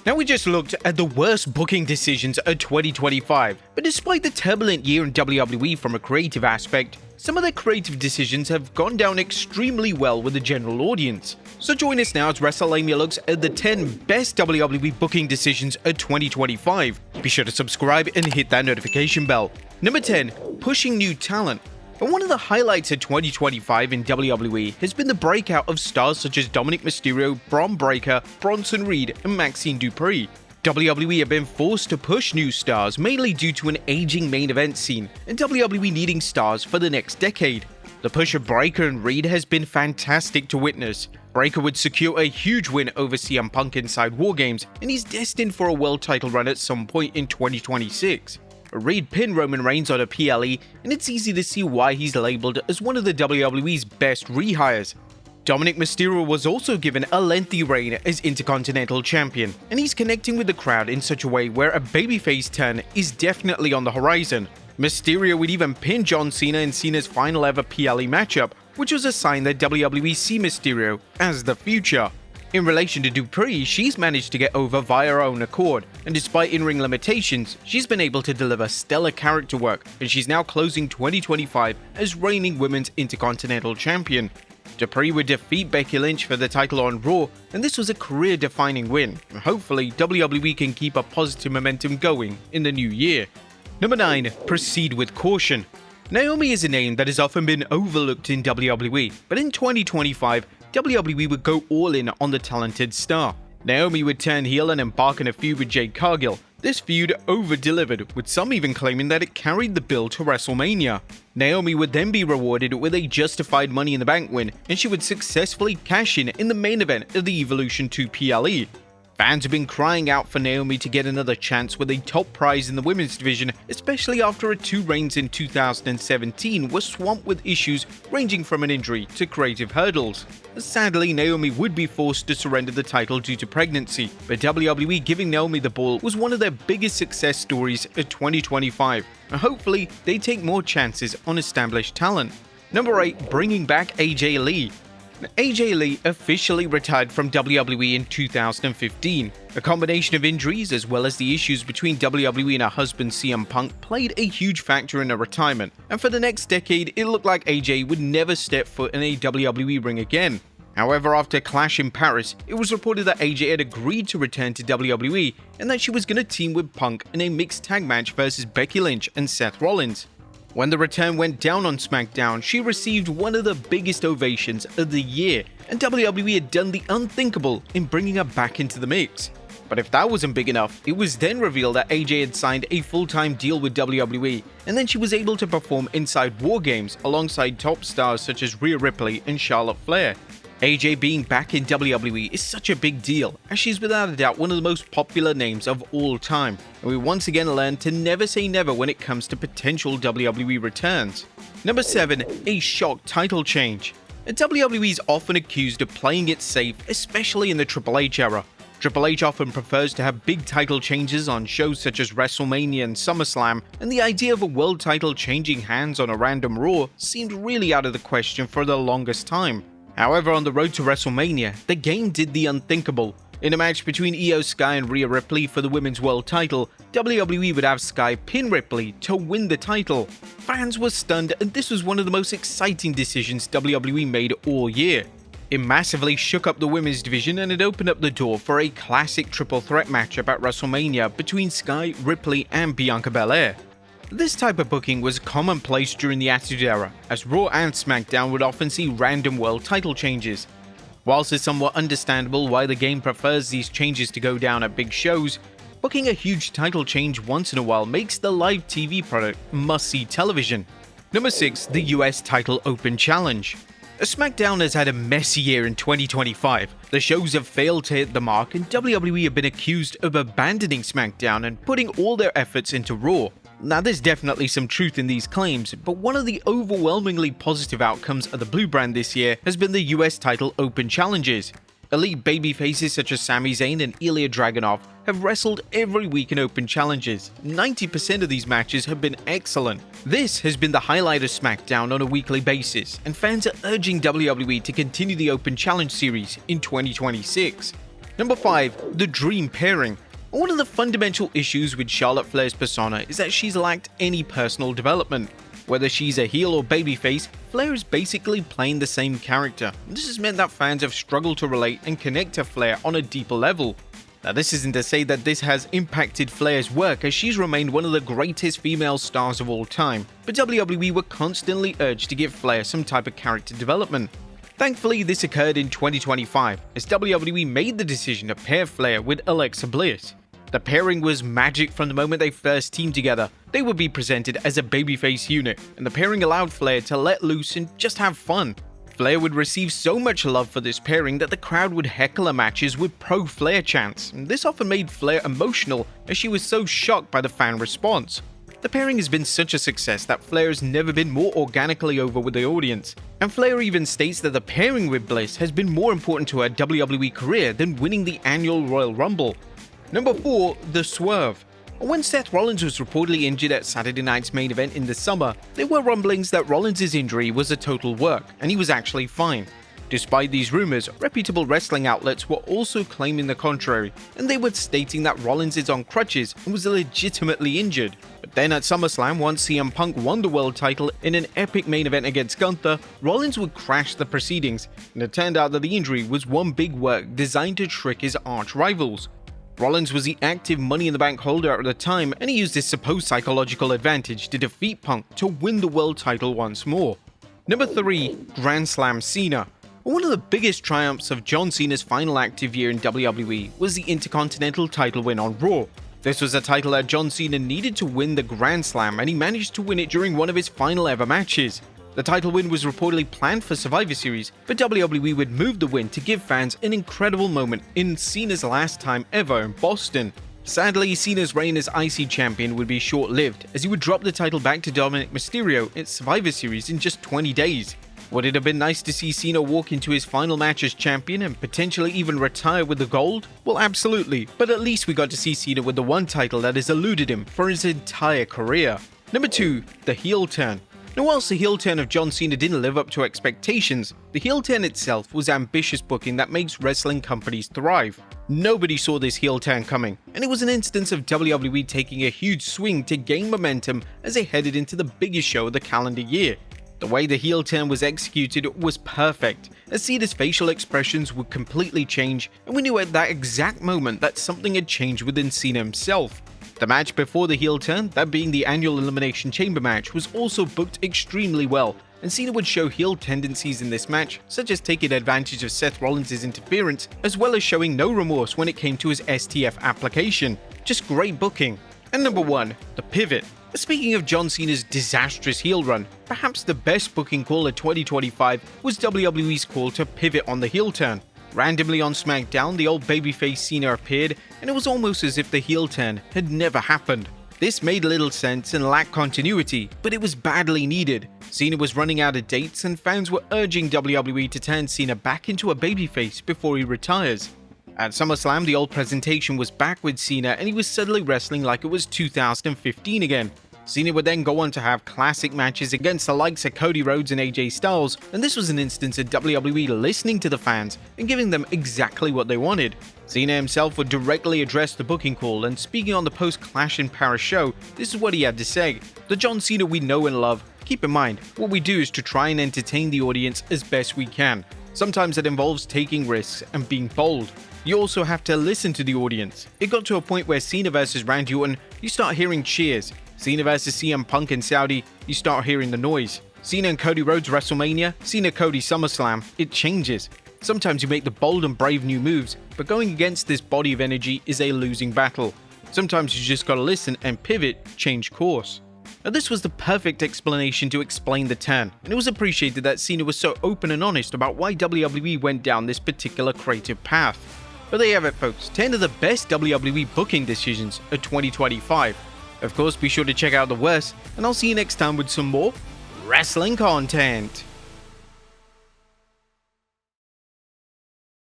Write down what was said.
Now we just looked at the worst booking decisions of 2025, but despite the turbulent year in WWE from a creative aspect, some of their creative decisions have gone down extremely well with the general audience. So join us now as Wrestlelamia looks at the 10 best WWE booking decisions of 2025. Be sure to subscribe and hit that notification bell. Number 10. Pushing new talent. And one of the highlights of 2025 in WWE has been the breakout of stars such as Dominic Mysterio, Bron Breakker, Bronson Reed, and Maxine Dupree. WWE have been forced to push new stars mainly due to an aging main event scene, and WWE needing stars for the next decade. The push of Breakker and Reed has been fantastic to witness. Breakker would secure a huge win over CM Punk inside War Games, and he's destined for a world title run at some point in 2026. Reed pinned Roman Reigns on a PLE, and it's easy to see why he's labeled as one of the WWE's best rehires. Dominic Mysterio was also given a lengthy reign as Intercontinental Champion, and he's connecting with the crowd in such a way where a babyface turn is definitely on the horizon. Mysterio would even pin John Cena in Cena's final ever PLE matchup, which was a sign that WWE see Mysterio as the future. In relation to Dupree, she's managed to get over via her own accord, and despite in-ring limitations, she's been able to deliver stellar character work, and she's now closing 2025 as reigning Women's Intercontinental Champion. Dupree would defeat Becky Lynch for the title on Raw, and this was a career-defining win. Hopefully, WWE can keep a positive momentum going in the new year. Number 9. Proceed with caution. Naomi is a name that has often been overlooked in WWE, but in 2025, WWE would go all in on the talented star. Naomi would turn heel and embark on a feud with Jade Cargill. This feud over-delivered, with some even claiming that it carried the bill to WrestleMania. Naomi would then be rewarded with a justified Money in the Bank win, and she would successfully cash in the main event of the Evolution 2 PLE. Fans have been crying out for Naomi to get another chance with a top prize in the women's division, especially after her 2 reigns in 2017 were swamped with issues ranging from an injury to creative hurdles. Sadly, Naomi would be forced to surrender the title due to pregnancy, but WWE giving Naomi the ball was one of their biggest success stories of 2025, and hopefully they take more chances on established talent. Number 8. Bringing back AJ Lee. AJ Lee officially retired from WWE in 2015. A combination of injuries as well as the issues between WWE and her husband CM Punk played a huge factor in her retirement, and for the next decade it looked like AJ would never step foot in a WWE ring again. However, after Clash in Paris, it was reported that AJ had agreed to return to WWE and that she was going to team with Punk in a mixed tag match versus Becky Lynch and Seth Rollins. When the return went down on SmackDown, she received one of the biggest ovations of the year, and WWE had done the unthinkable in bringing her back into the mix. But if that wasn't big enough, it was then revealed that AJ had signed a full-time deal with WWE, and then she was able to perform inside War Games alongside top stars such as Rhea Ripley and Charlotte Flair. AJ being back in WWE is such a big deal, as she's without a doubt one of the most popular names of all time, and we once again learned to never say never when it comes to potential WWE returns. Number 7. A shock title change. WWE is often accused of playing it safe, especially in the Triple H era. Triple H often prefers to have big title changes on shows such as WrestleMania and SummerSlam, and the idea of a world title changing hands on a random Raw seemed really out of the question for the longest time. However, on the road to WrestleMania, the game did the unthinkable. In a match between Io Sky and Rhea Ripley for the Women's World title, WWE would have Sky pin Ripley to win the title. Fans were stunned, and this was one of the most exciting decisions WWE made all year. It massively shook up the women's division, and it opened up the door for a classic triple threat matchup at WrestleMania between Sky, Ripley, and Bianca Belair. This type of booking was commonplace during the Attitude Era, as Raw and SmackDown would often see random world title changes. Whilst it's somewhat understandable why the game prefers these changes to go down at big shows, booking a huge title change once in a while makes the live TV product must-see television. Number 6. The US Title Open Challenge. SmackDown has had a messy year in 2025. The shows have failed to hit the mark, and WWE have been accused of abandoning SmackDown and putting all their efforts into Raw. Now, there's definitely some truth in these claims, but one of the overwhelmingly positive outcomes of the Blue brand this year has been the US Title Open Challenges. Elite babyfaces such as Sami Zayn and Ilya Dragunov have wrestled every week in open challenges. 90% of these matches have been excellent. This has been the highlight of SmackDown on a weekly basis, and fans are urging WWE to continue the open challenge series in 2026. Number 5. The Dream Pairing. One of the fundamental issues with Charlotte Flair's persona is that she's lacked any personal development. Whether she's a heel or babyface, Flair is basically playing the same character. This has meant that fans have struggled to relate and connect to Flair on a deeper level. Now, this isn't to say that this has impacted Flair's work, as she's remained one of the greatest female stars of all time, but WWE were constantly urged to give Flair some type of character development. Thankfully, this occurred in 2025, as WWE made the decision to pair Flair with Alexa Bliss. The pairing was magic from the moment they first teamed together. They would be presented as a babyface unit, and the pairing allowed Flair to let loose and just have fun. Flair would receive so much love for this pairing that the crowd would heckle her matches with pro-Flair chants, and this often made Flair emotional as she was so shocked by the fan response. The pairing has been such a success that Flair has never been more organically over with the audience, and Flair even states that the pairing with Bliss has been more important to her WWE career than winning the annual Royal Rumble. Number 4. The Swerve. When Seth Rollins was reportedly injured at Saturday night's main event in the summer, there were rumblings that Rollins' injury was a total work, and he was actually fine. Despite these rumors, reputable wrestling outlets were also claiming the contrary, and they were stating that Rollins is on crutches and was legitimately injured. But then at SummerSlam, once CM Punk won the world title in an epic main event against Gunther, Rollins would crash the proceedings, and it turned out that the injury was one big work designed to trick his arch rivals. Rollins was the active Money in the Bank holder at the time, and he used his supposed psychological advantage to defeat Punk to win the world title once more. Number 3. Grand Slam Cena. One of the biggest triumphs of John Cena's final active year in WWE was the Intercontinental title win on Raw. This was a title that John Cena needed to win the Grand Slam, and he managed to win it during one of his final ever matches. The title win was reportedly planned for Survivor Series, but WWE would move the win to give fans an incredible moment in Cena's last time ever in Boston. Sadly, Cena's reign as IC champion would be short-lived, as he would drop the title back to Dominic Mysterio at Survivor Series in just 20 days. Would it have been nice to see Cena walk into his final match as champion and potentially even retire with the gold? Well, absolutely, but at least we got to see Cena with the one title that has eluded him for his entire career. Number 2. The Heel Turn. Now, whilst the heel turn of John Cena didn't live up to expectations, the heel turn itself was ambitious booking that makes wrestling companies thrive. Nobody saw this heel turn coming, and it was an instance of WWE taking a huge swing to gain momentum as they headed into the biggest show of the calendar year. The way the heel turn was executed was perfect, as Cena's facial expressions would completely change, and we knew at that exact moment that something had changed within Cena himself. The match before the heel turn, that being the annual Elimination Chamber match, was also booked extremely well, and Cena would show heel tendencies in this match, such as taking advantage of Seth Rollins' interference, as well as showing no remorse when it came to his STF application. Just great booking. And number 1, the Pivot. Speaking of John Cena's disastrous heel run, perhaps the best booking call of 2025 was WWE's call to pivot on the heel turn. Randomly on SmackDown, the old babyface Cena appeared, and it was almost as if the heel turn had never happened. This made little sense and lacked continuity, but it was badly needed. Cena was running out of dates, and fans were urging WWE to turn Cena back into a babyface before he retires. At SummerSlam, the old presentation was back with Cena, and he was suddenly wrestling like it was 2015 again. Cena would then go on to have classic matches against the likes of Cody Rhodes and AJ Styles, and this was an instance of WWE listening to the fans and giving them exactly what they wanted. Cena himself would directly address the booking call, and speaking on the post-Clash in Paris show, this is what he had to say. The John Cena we know and love, keep in mind, what we do is to try and entertain the audience as best we can. Sometimes it involves taking risks and being bold. You also have to listen to the audience. It got to a point where Cena versus Randy Orton, you start hearing cheers. Cena versus CM Punk in Saudi, you start hearing the noise. Cena and Cody Rhodes WrestleMania, Cena Cody SummerSlam, it changes. Sometimes you make the bold and brave new moves, but going against this body of energy is a losing battle. Sometimes you just gotta listen and pivot, change course. Now, this was the perfect explanation to explain the turn, and it was appreciated that Cena was so open and honest about why WWE went down this particular creative path. But there you have it, folks, 10 of the best WWE booking decisions of 2025. Of course, be sure to check out the worst, and I'll see you next time with some more wrestling content.